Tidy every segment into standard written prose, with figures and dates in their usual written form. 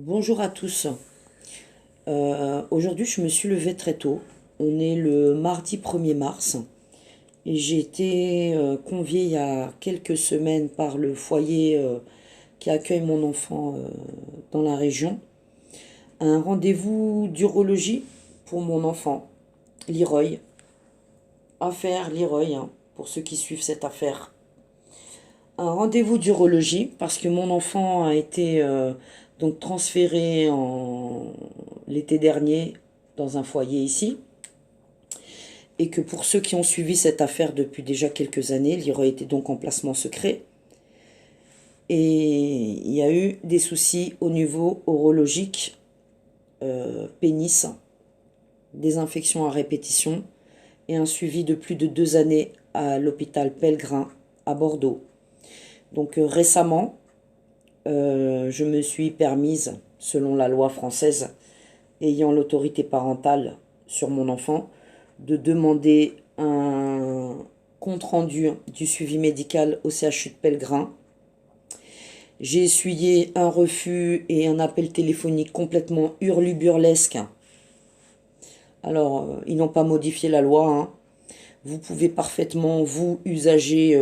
Bonjour à tous. Aujourd'hui, je me suis levée très tôt. On est le mardi 1er mars et j'ai été conviée il y a quelques semaines par le foyer qui accueille mon enfant dans la région à un rendez-vous d'urologie pour mon enfant, Leroy. Affaire Leroy, hein, pour ceux qui suivent cette affaire. Un rendez-vous d'urologie parce que mon enfant a été donc transféré l'été dernier dans un foyer ici et que pour ceux qui ont suivi cette affaire depuis déjà quelques années, Leroy était donc en placement secret et il y a eu des soucis au niveau urologique, pénis, des infections à répétition et un suivi de plus de 2 années à l'hôpital Pellegrin à Bordeaux. Donc récemment, je me suis permise, selon la loi française ayant l'autorité parentale sur mon enfant, de demander un compte-rendu du suivi médical au CHU de Pellegrin. J'ai essuyé un refus et un appel téléphonique complètement hurluburlesque. Alors, ils n'ont pas modifié la loi, hein. Vous pouvez parfaitement, vous, usagers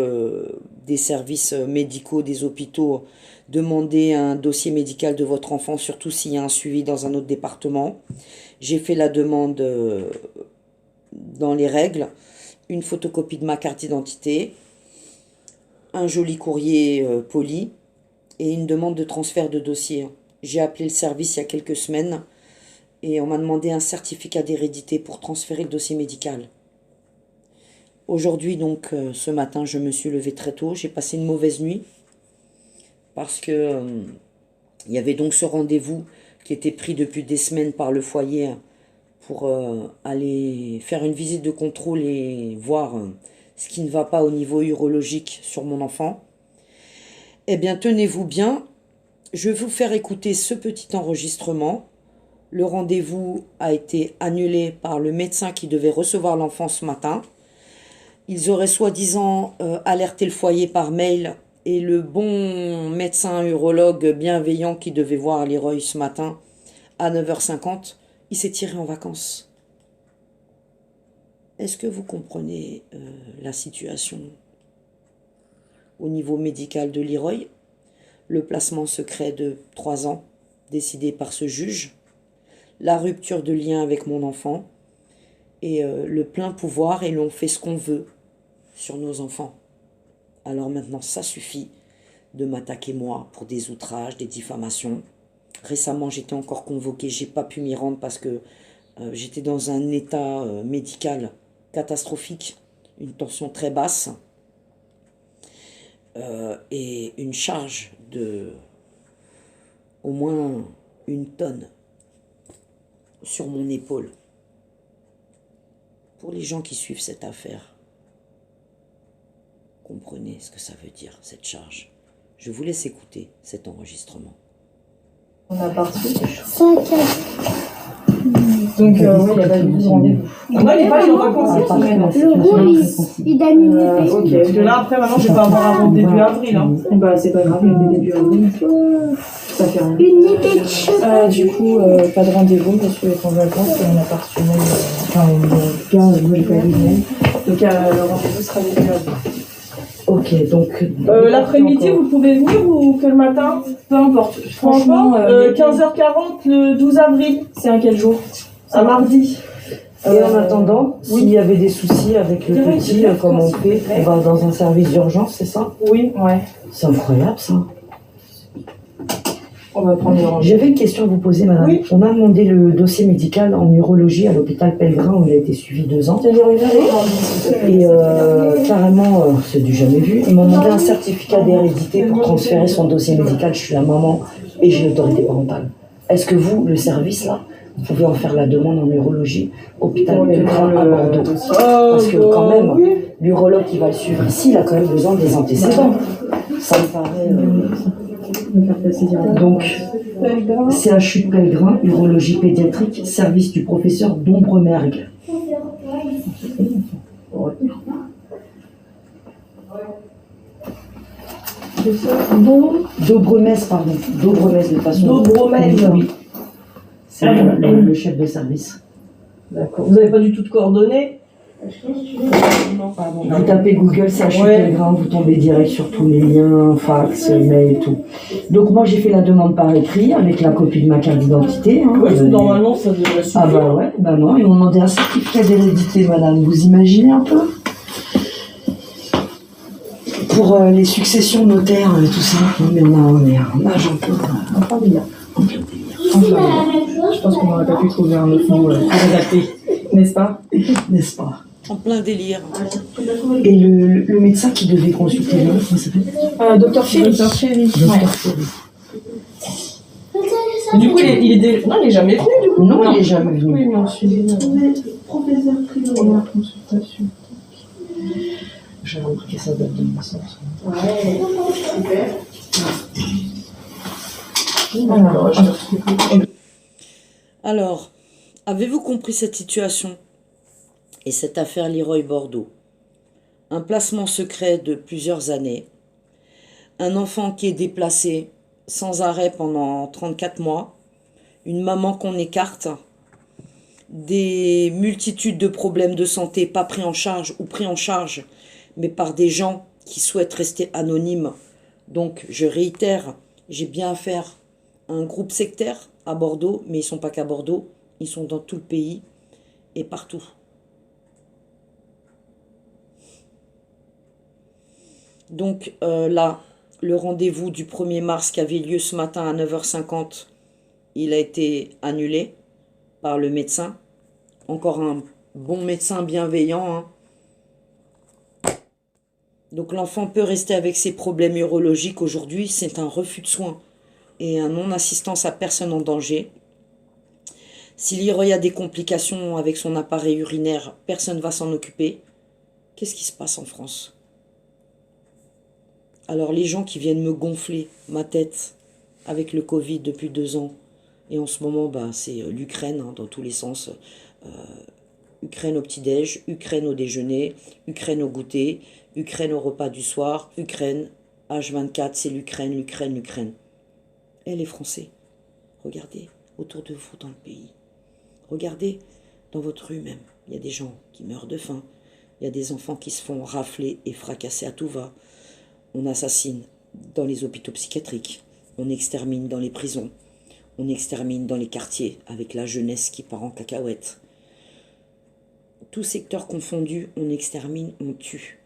des services médicaux, des hôpitaux, demander un dossier médical de votre enfant, surtout s'il y a un suivi dans un autre département. J'ai fait la demande dans les règles, une photocopie de ma carte d'identité, un joli courrier poli et une demande de transfert de dossier. J'ai appelé le service il y a quelques semaines et on m'a demandé un certificat d'hérédité pour transférer le dossier médical. Aujourd'hui, donc, ce matin, je me suis levée très tôt. J'ai passé une mauvaise nuit parce que il y avait donc ce rendez-vous qui était pris depuis des semaines par le foyer pour aller faire une visite de contrôle et voir ce qui ne va pas au niveau urologique sur mon enfant. Eh bien, tenez-vous bien, je vais vous faire écouter ce petit enregistrement. Le rendez-vous a été annulé par le médecin qui devait recevoir l'enfant ce matin. Ils auraient soi-disant alerté le foyer par mail et le bon médecin urologue bienveillant qui devait voir Leroy ce matin à 9h50, il s'est tiré en vacances. Est-ce que vous comprenez la situation au niveau médical de Leroy? Le placement secret de 3 ans décidé par ce juge, la rupture de lien avec mon enfant et le plein pouvoir et l'on fait ce qu'on veut sur nos enfants. Alors maintenant, ça suffit de m'attaquer moi pour des outrages, des diffamations. Récemment, j'étais encore convoquée, j'ai pas pu m'y rendre parce que j'étais dans un état médical catastrophique, une tension très basse et une charge de au moins 1 tonne sur mon épaule. Pour les gens qui suivent cette affaire, comprenez ce que ça veut dire, cette charge. Je vous laisse écouter cet enregistrement. On a parti. Donc, oui, il n'y a pas eu de rendez-vous. Moi, il n'est pas en vacances cette semaine. Le rôle, il a une épée. Ok, parce que là, après, maintenant, je vais pas avoir avant début avril. Hein. Bah, c'est pas grave, il y a début avril. Ça fait rien. Une épée de cheval. Du coup, pas de rendez-vous, monsieur est en vacances et on a pas reçu mail. Enfin, en tout cas, je n'ai pas eu de mail. Donc, le rendez-vous sera début avril. Ok, donc... L'après-midi, vous pouvez venir ou que le matin? Peu importe. Franchement, 15h40 le 12 avril. C'est un quel jour? Un mardi. Et en attendant, s'il y avait des soucis avec le petit, comment on fait? On va dans un service d'urgence, c'est ça? Oui, ouais. C'est incroyable, ça. On va prendre le rendez-vous. J'avais une question à vous poser, madame. Oui. On a demandé le dossier médical en urologie à l'hôpital Pellegrin où il a été suivi 2 ans. Et carrément, c'est du jamais vu. Ils m'ont demandé un certificat d'hérédité pour transférer son dossier médical. Je suis la maman et j'ai l'autorité parentale. Est-ce que vous, le service là, vous pouvez en faire la demande en urologie, hôpital Pellegrin à Bordeaux? Parce que quand même, l'urologue qui va le suivre ici, il a quand même besoin des antécédents. Ça me paraît... Donc, CHU de Pellegrin, urologie pédiatrique, service du professeur Dombremergue. C'est ça. Dobremez, pardon. Dobremez de façon. Dobremez. Oui. C'est le chef de service. D'accord. Vous n'avez pas du tout de coordonnées? Non, pardon. Vous tapez Google, CHU Pellegrin, vous tombez direct sur tous les liens, fax, mail et tout. Donc moi j'ai fait la demande par écrit avec la copie de ma carte d'identité. Hein, oui, normalement ça devrait suffire. Ah bah ouais, bah non, ils m'ont demandé un certificat d'hérédité, madame. Vous imaginez un peu? Pour les successions notaires et tout ça. Non mais on est un âge un peu délire. Je pense qu'on n'aurait pas pu trouver un autre mot adapté, n'est-ce pas? N'est-ce pas? En plein délire. Et le médecin qui devait consulter là, comment ça s'appelle? Docteur Chéri. Docteur Chéri. Docteur Chéri. Du coup, il est jamais venu, du coup? Non, il est jamais venu. Oui, mais on suit. Professeur privé. Première consultation. J'ai remarqué sa date de naissance. Ouais, super. Alors, avez-vous compris cette situation et cette affaire Leroy Bordeaux? Un placement secret de plusieurs années, un enfant qui est déplacé sans arrêt pendant 34 mois, une maman qu'on écarte, des multitudes de problèmes de santé pas pris en charge ou pris en charge, mais par des gens qui souhaitent rester anonymes. Donc, je réitère, j'ai bien affaire à un groupe sectaire à Bordeaux, mais ils ne sont pas qu'à Bordeaux, ils sont dans tout le pays et partout. Donc là, le rendez-vous du 1er mars qui avait lieu ce matin à 9h50, il a été annulé par le médecin. Encore un bon médecin bienveillant, hein. Donc l'enfant peut rester avec ses problèmes urologiques. Aujourd'hui, c'est un refus de soins et un non-assistance à personne en danger. S'il y a des complications avec son appareil urinaire, personne ne va s'en occuper. Qu'est-ce qui se passe en France? Alors les gens qui viennent me gonfler ma tête avec le Covid depuis 2 ans, et en ce moment, c'est l'Ukraine, hein, dans tous les sens. Ukraine au petit-déj, Ukraine au déjeuner, Ukraine au goûter, Ukraine au repas du soir, Ukraine, H24, c'est l'Ukraine, l'Ukraine, l'Ukraine. Et les Français, regardez autour de vous dans le pays. Regardez dans votre rue même. Il y a des gens qui meurent de faim. Il y a des enfants qui se font rafler et fracasser à tout va. On assassine dans les hôpitaux psychiatriques. On extermine dans les prisons. On extermine dans les quartiers avec la jeunesse qui part en cacahuète. Tous secteurs confondus, on extermine, on tue.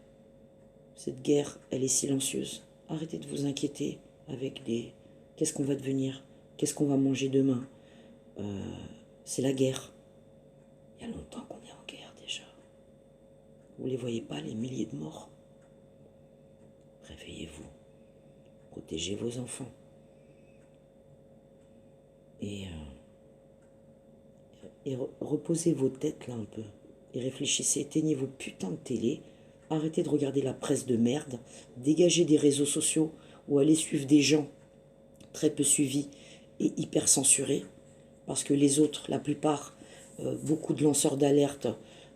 Cette guerre, elle est silencieuse. Arrêtez de vous inquiéter avec des... Qu'est-ce qu'on va devenir? Qu'est-ce qu'on va manger demain? C'est la guerre. Il y a longtemps qu'on est en guerre déjà. Vous ne les voyez pas, les milliers de morts? Réveillez-vous. Protégez vos enfants. Et reposez vos têtes là un peu. Et réfléchissez, éteignez vos putains de télé. Arrêtez de regarder la presse de merde. Dégagez des réseaux sociaux ou allez suivre des gens très peu suivis et hyper censurés. Parce que les autres, la plupart, beaucoup de lanceurs d'alerte,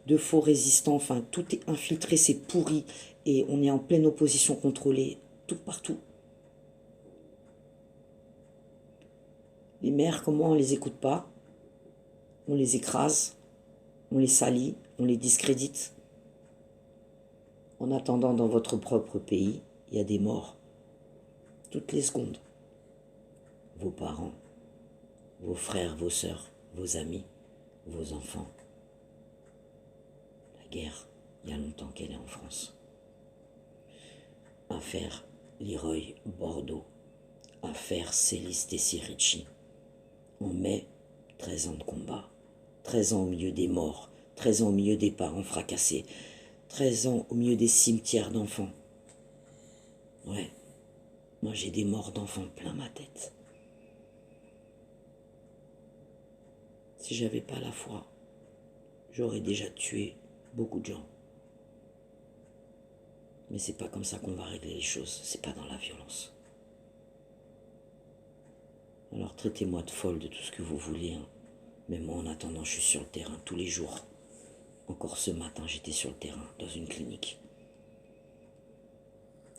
de faux résistants, enfin tout est infiltré, c'est pourri. Et on est en pleine opposition contrôlée, tout partout. Les maires, comment on les écoute pas? On les écrase, on les salit, on les discrédite. En attendant, dans votre propre pays, il y a des morts. Toutes les secondes. Vos parents, vos frères, vos sœurs, vos amis, vos enfants. La guerre, il y a longtemps qu'elle est en France. Affaire Leroy Bordeaux. Affaire Céleste et Sirici. En mai, 13 ans de combat. 13 ans au milieu des morts. 13 ans au milieu des parents fracassés. 13 ans au milieu des cimetières d'enfants. Ouais, moi j'ai des morts d'enfants plein ma tête. Si j'avais pas la foi, j'aurais déjà tué beaucoup de gens. Mais c'est pas comme ça qu'on va régler les choses, c'est pas dans la violence. Alors traitez-moi de folle de tout ce que vous voulez, hein. Mais moi en attendant je suis sur le terrain tous les jours. Encore ce matin j'étais sur le terrain dans une clinique.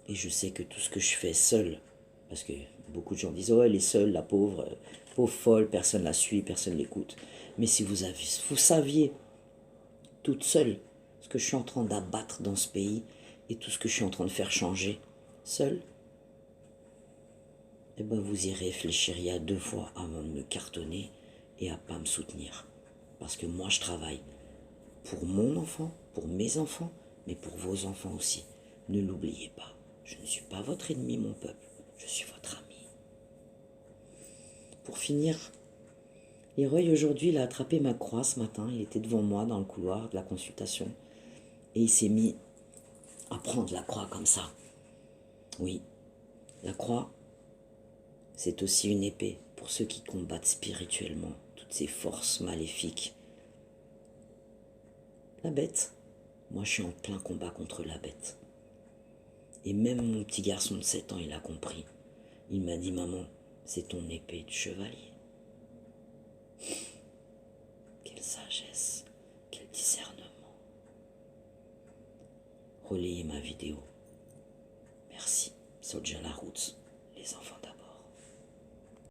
Et je sais que tout ce que je fais seul, parce que beaucoup de gens disent, oh, elle est seule, la pauvre, pauvre folle, personne la suit, personne l'écoute. Mais si vous saviez, toute seule, ce que je suis en train d'abattre dans ce pays et tout ce que je suis en train de faire changer, seule, eh ben vous y réfléchiriez à 2 fois avant de me cartonner et à pas me soutenir. Parce que moi, je travaille pour mon enfant, pour mes enfants, mais pour vos enfants aussi. Ne l'oubliez pas. Je ne suis pas votre ennemi, mon peuple. Je suis votre ami. Pour finir, Leroy, aujourd'hui, il a attrapé ma croix ce matin. Il était devant moi dans le couloir de la consultation. Et il s'est mis à prendre la croix comme ça. Oui, la croix, c'est aussi une épée pour ceux qui combattent spirituellement toutes ces forces maléfiques. La bête, moi je suis en plein combat contre la bête. Et même mon petit garçon de 7 ans, il a compris. Il m'a dit, maman, c'est ton épée de chevalier. Quelle sagesse, quel discernement. Relayez ma vidéo. Merci. Soja la route, les enfants d'abord.